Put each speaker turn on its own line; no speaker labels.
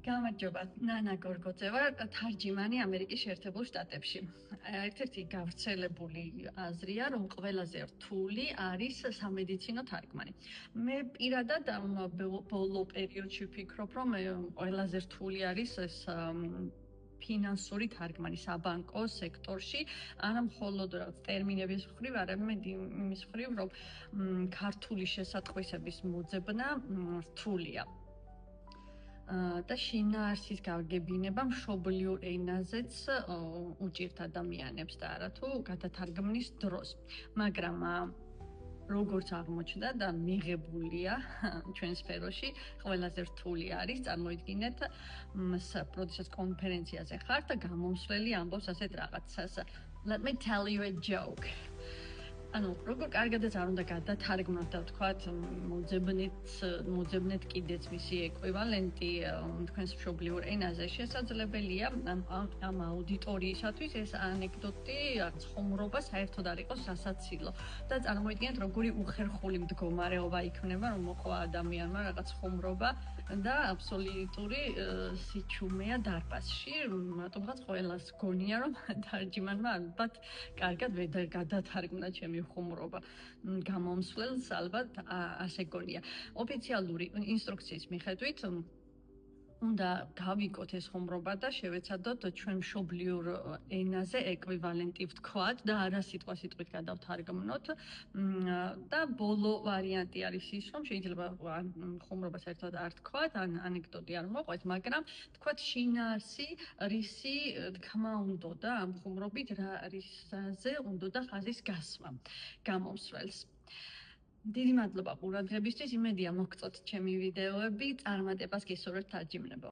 გამარჯობა, ნანა გორგოძე ვარ, თარჯიმანი ამერიკის შეერთებულ შტატებში. ერთ-ერთი გავრცელებული აზრია, რომ ყველაზე რთული არის სამედიცინო თარგმანი. მე პირადად ბოლო პერიოდში ვფიქრობ, რომ ყველაზე რთული არის ეს ფინანსური თარგმანი საბანკო სექტორში, არა მხოლოდ ტერმინების მხრივ, არამედ იმის მხრივ, რომ ქართული შესატყვისების მოძებნა რთულია. და შინაარსის გაგებინება მშობლიურ ენაზეც უჭირთ ადამიანებს და არათუ გადათარგმნის დროს. მაგრამ როგორც აღმოჩნდა და მიღებულია ჩვენ სფეროში, ყველაზე რთული არის, წარმოიდგინეთ, როდესაც კონფერენციაზე ხართ და გამომსვლელი ამბობს ასეთ რაღაცას. Let me tell you a joke. ანუ როგორ კარგადაც არ უნდა გადათარგმნოთ და ვთქვათ, მოძებნეთ კიდეც მისი ეკვივალენტი თქვენს მშობლიურ ენაზე, შესაძლებელია ამ აუდიტორიისათვის ეს ანეკდოტი ხუმრობა საერთოდ არ იყოს სასაცილო და წარმოიდგინეთ, როგორი უხერხული მდგომარეობა იქნება, რომ მოყვა ადამიანმა რაღაც ხუმრობა და აბსოლუტური სიჩუმეა დარბაზში, რატომღაც ყველას გონია, რომ თარჯიმანმა ალბათ კარგად ვერ გადათარგმნა ჩემი ხუმრობა. გამომსვლელს ალბათ ასე გონია. ოფიციალური ინსტრუქციის მიხედვით უნდა გავიკოთ ეს ხუმრობა და შევეცადოთ ჩვენ მშობლიურ ენაზე ეკვივალენტი ვთქვათ და არა სიტყვასიტყვით გადავთარგმნოთ. და ბოლო ვარიანტი არის ის, რომ შეიძლება ხუმრობა საერთოდ არ თქვათ, ან ანეკდოტი არ მოყვეთ, მაგრამ თქვათ შინაარსი, რისი თქმა უნდა ამ ხუმრობით რისაზე უნდა ხაზის გასმა გამომსვლელს. დიდი მადლობა ყურადღებისთვის, იმედია მოგწოთ ჩემი ვიდეოები, წარმატებას გისურვებთ თარჯიმნებო.